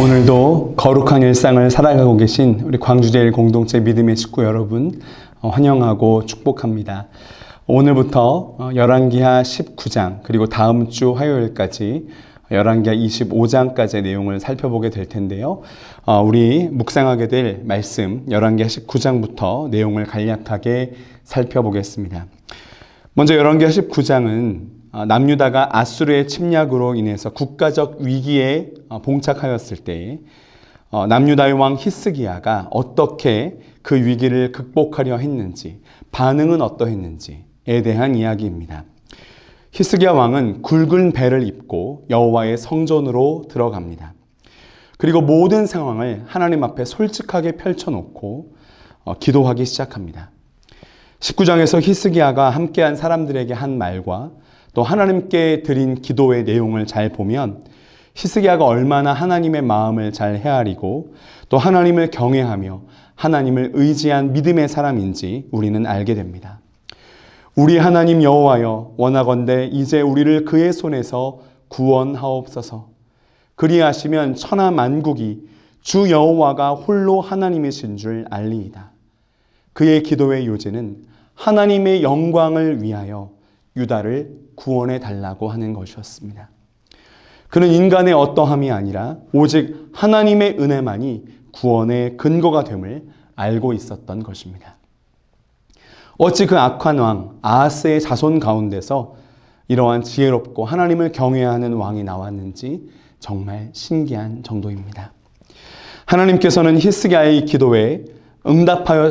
오늘도 거룩한 일상을 살아가고 계신 우리 광주제일 공동체 믿음의 식구 여러분 환영하고 축복합니다. 오늘부터 열왕기하 19장 그리고 다음 주 화요일까지 열왕기하 25장까지의 내용을 살펴보게 될 텐데요. 우리 묵상하게 될 말씀 열왕기하 19장부터 내용을 간략하게 살펴보겠습니다. 먼저 열왕기하 19장은 남유다가 아수르의 침략으로 인해서 국가적 위기에 봉착하였을 때 남유다의 왕 히스기야가 어떻게 그 위기를 극복하려 했는지, 반응은 어떠했는지에 대한 이야기입니다. 히스기야 왕은 굵은 배를 입고 여호와의 성전으로 들어갑니다. 그리고 모든 상황을 하나님 앞에 솔직하게 펼쳐놓고 기도하기 시작합니다. 19장에서 히스기야가 함께한 사람들에게 한 말과 또 하나님께 드린 기도의 내용을 잘 보면 히스기야가 얼마나 하나님의 마음을 잘 헤아리고 또 하나님을 경외하며 하나님을 의지한 믿음의 사람인지 우리는 알게 됩니다. 우리 하나님 여호와여, 원하건대 이제 우리를 그의 손에서 구원하옵소서. 그리하시면 천하 만국이 주 여호와가 홀로 하나님이신 줄 알리이다. 그의 기도의 요지는 하나님의 영광을 위하여 유다를 구원해 달라고 하는 것이었습니다. 그는 인간의 어떠함이 아니라 오직 하나님의 은혜만이 구원의 근거가 됨을 알고 있었던 것입니다. 어찌 그 악한 왕 아하스의 자손 가운데서 이러한 지혜롭고 하나님을 경외하는 왕이 나왔는지 정말 신기한 정도입니다. 하나님께서는 히스기야의 기도에 응답하여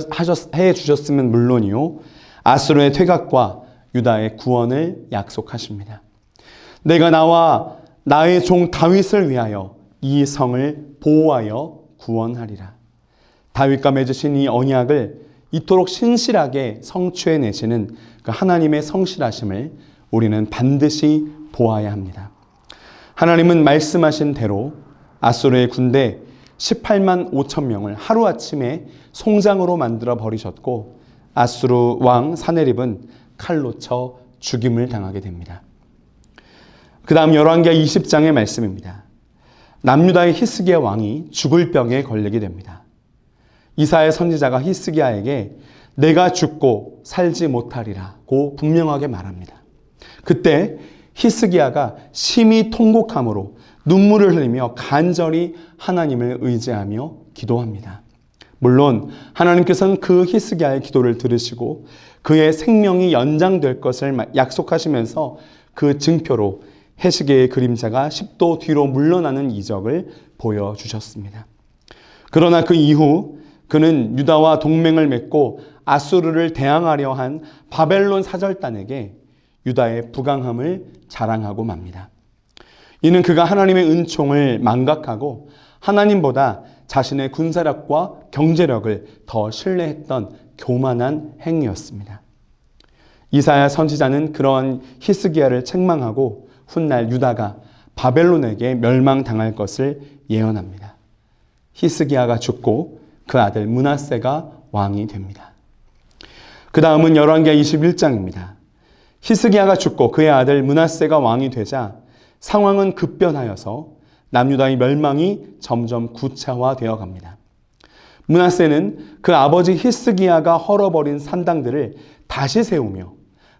해 주셨으면 물론이요, 아수르의 퇴각과 유다의 구원을 약속하십니다. 내가 나와 나의 종 다윗을 위하여 이 성을 보호하여 구원하리라. 다윗과 맺으신 이 언약을 이토록 신실하게 성취해내시는 그 하나님의 성실하심을 우리는 반드시 보아야 합니다. 하나님은 말씀하신 대로 아수르의 군대 18만 5천 명을 하루아침에 송장으로 만들어 버리셨고 아수르 왕 사네립은 칼로 쳐 죽임을 당하게 됩니다. 그 다음 열왕기하 20장의 말씀입니다. 남유다의 히스기야 왕이 죽을 병에 걸리게 됩니다. 이사야 선지자가 히스기야에게 내가 죽고 살지 못하리라고 분명하게 말합니다. 그때 히스기야가 심히 통곡함으로 눈물을 흘리며 간절히 하나님을 의지하며 기도합니다. 물론 하나님께서는 그 히스기야의 기도를 들으시고 그의 생명이 연장될 것을 약속하시면서 그 증표로 해시계의 그림자가 10도 뒤로 물러나는 이적을 보여주셨습니다. 그러나 그 이후 그는 유다와 동맹을 맺고 아수르를 대항하려 한 바벨론 사절단에게 유다의 부강함을 자랑하고 맙니다. 이는 그가 하나님의 은총을 망각하고 하나님보다 자신의 군사력과 경제력을 더 신뢰했던 교만한 행위였습니다. 이사야 선지자는 그러한 히스기야를 책망하고 훗날 유다가 바벨론에게 멸망당할 것을 예언합니다. 히스기야가 죽고 그 아들 므낫세가 왕이 됩니다. 그 다음은 열왕기하 21장입니다. 히스기야가 죽고 그의 아들 므낫세가 왕이 되자 상황은 급변하여서 남유다의 멸망이 점점 구체화되어 갑니다. 므낫세는 그 아버지 히스기야가 헐어버린 산당들을 다시 세우며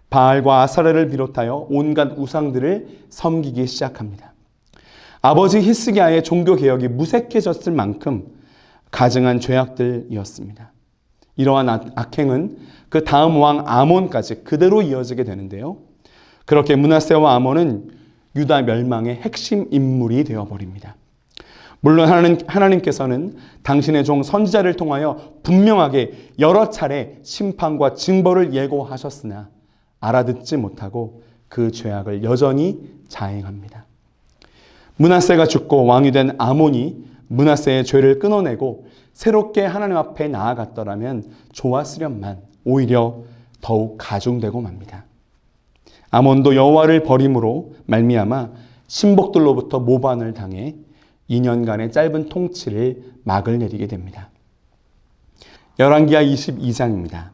바알과 아사레를 비롯하여 온갖 우상들을 섬기기 시작합니다. 아버지 히스기야의 종교개혁이 무색해졌을 만큼 가증한 죄악들이었습니다. 이러한 악행은 그 다음 왕 아몬까지 그대로 이어지게 되는데요. 그렇게 므낫세와 아몬은 유다 멸망의 핵심 인물이 되어버립니다. 물론 하나님께서는 당신의 종 선지자를 통하여 분명하게 여러 차례 심판과 징벌을 예고하셨으나 알아듣지 못하고 그 죄악을 여전히 자행합니다. 므낫세가 죽고 왕이 된 아몬이 므낫세의 죄를 끊어내고 새롭게 하나님 앞에 나아갔더라면 좋았으련만 오히려 더욱 가중되고 맙니다. 아몬도 여호와를 버림으로 말미암아 신복들로부터 모반을 당해 2년간의 짧은 통치를 막을 내리게 됩니다. 열왕기하 22장입니다.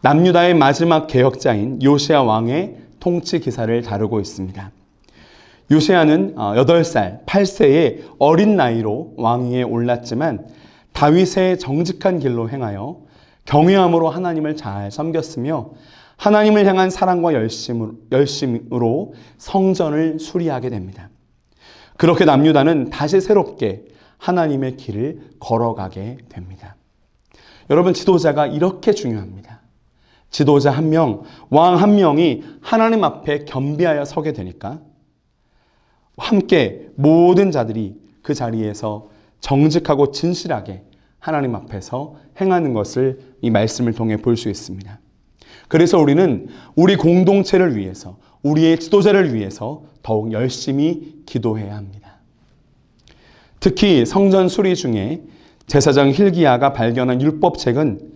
남유다의 마지막 개혁자인 요시야 왕의 통치 기사를 다루고 있습니다. 요시야는 8살, 8세의 어린 나이로 왕위에 올랐지만 다윗의 정직한 길로 행하여 경외함으로 하나님을 잘 섬겼으며 하나님을 향한 사랑과 열심으로 성전을 수리하게 됩니다. 그렇게 남유다는 다시 새롭게 하나님의 길을 걸어가게 됩니다. 여러분, 지도자가 이렇게 중요합니다. 지도자 한 명, 왕 한 명이 하나님 앞에 겸비하여 서게 되니까 함께 모든 자들이 그 자리에서 정직하고 진실하게 하나님 앞에서 행하는 것을 이 말씀을 통해 볼 수 있습니다. 그래서 우리는 우리 공동체를 위해서, 우리의 지도자를 위해서 더욱 열심히 기도해야 합니다. 특히 성전 수리 중에 제사장 hil기야가 발견한 율법책은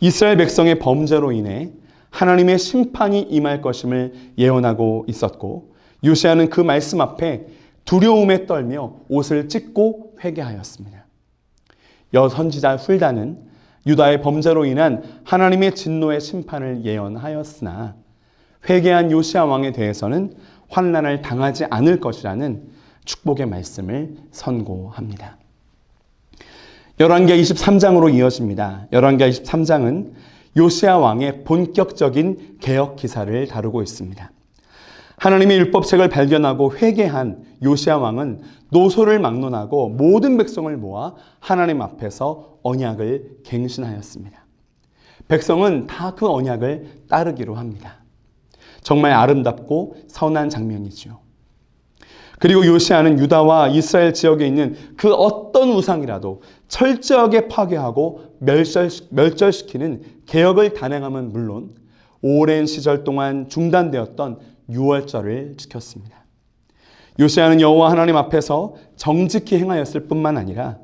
이스라엘 백성의 범죄로 인해 하나님의 심판이 임할 것임을 예언하고 있었고, 요시야는 그 말씀 앞에 두려움에 떨며 옷을 찢고 회개하였습니다. 여선지자 훌다는 유다의 범죄로 인한 하나님의 진노의 심판을 예언하였으나 회개한 요시야 왕에 대해서는 환난을 당하지 않을 것이라는 축복의 말씀을 선고합니다. 열왕기하 23장으로 이어집니다. 열왕기하 23장은 요시야 왕의 본격적인 개혁 기사를 다루고 있습니다. 하나님의 율법책을 발견하고 회개한 요시야 왕은 노소를 막론하고 모든 백성을 모아 하나님 앞에서 언약을 갱신하였습니다. 백성은 다 그 언약을 따르기로 합니다. 정말 아름답고 선한 장면이죠. 그리고 요시야는 유다와 이스라엘 지역에 있는 그 어떤 우상이라도 철저하게 파괴하고 멸절시키는 개혁을 단행함은 물론 오랜 시절 동안 중단되었던 유월절을 지켰습니다. 요시야는 여호와 하나님 앞에서 정직히 행하였을 뿐만 아니라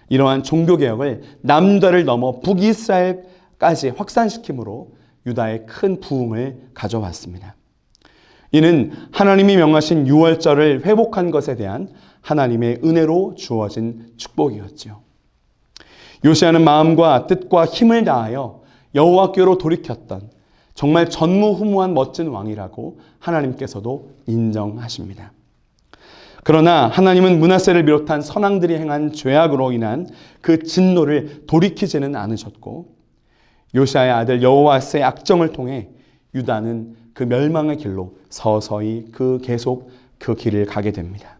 이러한 종교개혁을 남유다를 넘어 북이스라엘까지 확산시킴으로 유다에 큰 부흥을 가져왔습니다. 이는 하나님이 명하신 유월절을 회복한 것에 대한 하나님의 은혜로 주어진 축복이었죠. 요시야는 마음과 뜻과 힘을 다하여 여호와께로 돌이켰던 정말 전무후무한 멋진 왕이라고 하나님께서도 인정하십니다. 그러나 하나님은 므낫세를 비롯한 선왕들이 행한 죄악으로 인한 그 진노를 돌이키지는 않으셨고, 요시야의 아들 여호와스의 악정을 통해 유다는 그 멸망의 길로 서서히 계속 그 길을 가게 됩니다.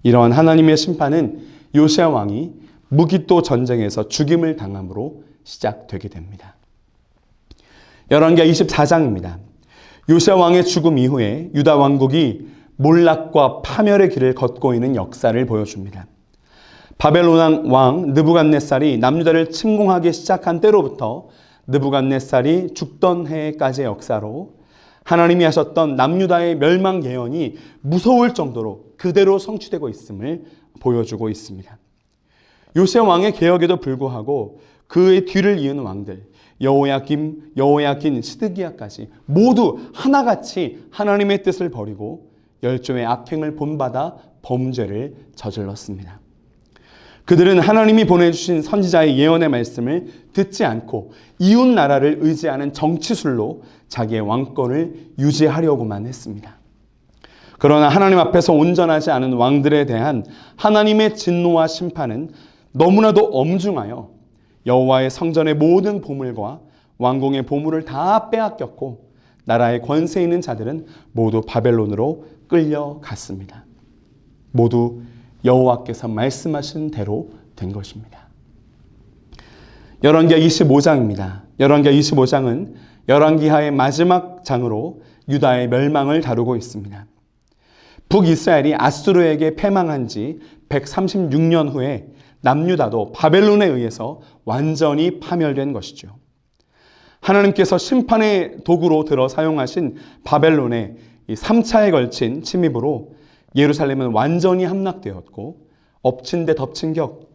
이러한 하나님의 심판은 요시야 왕이 무기또 전쟁에서 죽임을 당함으로 시작되게 됩니다. 열왕기하 24장입니다. 요시야 왕의 죽음 이후에 유다 왕국이 몰락과 파멸의 길을 걷고 있는 역사를 보여줍니다. 바벨론 왕 느부갓네살이 남유다를 침공하기 시작한 때로부터 느부갓네살이 죽던 해까지의 역사로 하나님이 하셨던 남유다의 멸망 예언이 무서울 정도로 그대로 성취되고 있음을 보여주고 있습니다. 요시야 왕의 개혁에도 불구하고 그의 뒤를 이은 왕들 여호야김, 여호야긴, 시드기야까지 모두 하나같이 하나님의 뜻을 버리고 열조의 악행을 본받아 범죄를 저질렀습니다. 그들은 하나님이 보내주신 선지자의 예언의 말씀을 듣지 않고 이웃 나라를 의지하는 정치술로 자기의 왕권을 유지하려고만 했습니다. 그러나 하나님 앞에서 온전하지 않은 왕들에 대한 하나님의 진노와 심판은 너무나도 엄중하여 여호와의 성전의 모든 보물과 왕궁의 보물을 다 빼앗겼고 나라의 권세 있는 자들은 모두 바벨론으로 끌려갔습니다. 모두 여호와께서 말씀하신 대로 된 것입니다. 열왕기하 25장입니다. 열왕기하 25장은 열왕기하의 마지막 장으로 유다의 멸망을 다루고 있습니다. 북이스라엘이 아수르에게 패망한 지 136년 후에 남유다도 바벨론에 의해서 완전히 파멸된 것이죠. 하나님께서 심판의 도구로 들어 사용하신 바벨론의 3차에 걸친 침입으로 예루살렘은 완전히 함락되었고 엎친 데 덮친 격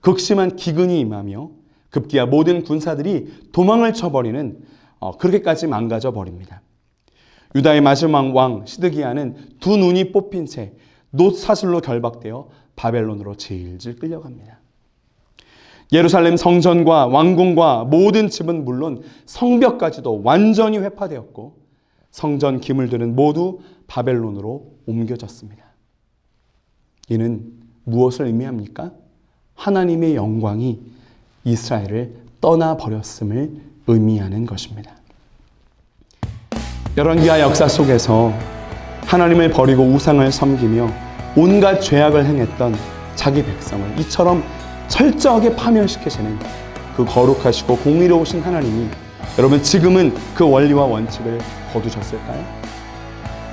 극심한 기근이 임하며 급기야 모든 군사들이 도망을 쳐버리는 그렇게까지 망가져 버립니다. 유다의 마지막 왕 시드기야는 두 눈이 뽑힌 채 놋사슬로 결박되어 바벨론으로 질질 끌려갑니다. 예루살렘 성전과 왕궁과 모든 집은 물론 성벽까지도 완전히 회파되었고 성전 기물들은 모두 바벨론으로 옮겨졌습니다. 이는 무엇을 의미합니까? 하나님의 영광이 이스라엘을 떠나버렸음을 의미하는 것입니다. 열왕기하 역사 속에서 하나님을 버리고 우상을 섬기며 온갖 죄악을 행했던 자기 백성을 이처럼 철저하게 파멸시키시는 그 거룩하시고 공의로우신 하나님이 여러분 지금은 그 원리와 원칙을 거두셨을까요?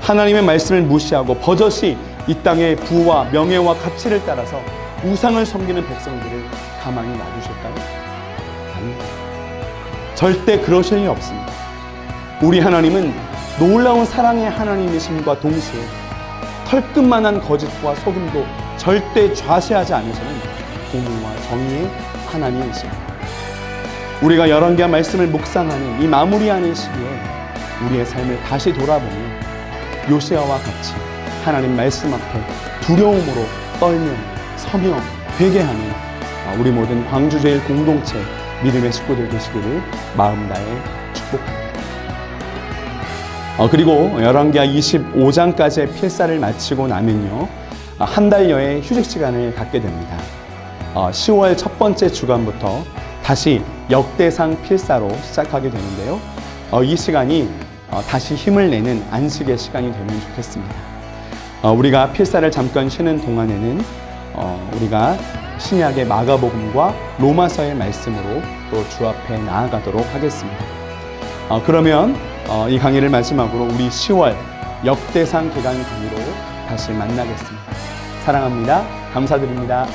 하나님의 말씀을 무시하고 버젓이 이 땅의 부와 명예와 가치를 따라서 우상을 섬기는 백성들을 가만히 놔두실까요? 아닙니다. 절대 그러실 리 없습니다. 우리 하나님은 놀라운 사랑의 하나님이심과 동시에 털끝만한 거짓과 속임도 절대 좌시하지 않으시는 공의와 정의의 하나님이십니다. 우리가 열왕기하 말씀을 묵상하는 이 마무리하는 시기에 우리의 삶을 다시 돌아보며 요시야와 같이 하나님 말씀 앞에 두려움으로 떨며 서며 회개하는 우리 모든 광주제일 공동체 믿음의 식구들 되시기를 마음 다해 축복합니다. 그리고 열왕기하 25장까지의 필사를 마치고 나면요, 한 달여의 휴식 시간을 갖게 됩니다. 10월 첫 번째 주간부터 다시 역대상 필사로 시작하게 되는데요. 이 시간이 다시 힘을 내는 안식의 시간이 되면 좋겠습니다. 우리가 필사를 잠깐 쉬는 동안에는 우리가 신약의 마가복음과 로마서의 말씀으로 또 주 앞에 나아가도록 하겠습니다. 그러면 이 강의를 마지막으로 우리 10월 역대상 기간 강의로 다시 만나겠습니다. 사랑합니다. 감사드립니다.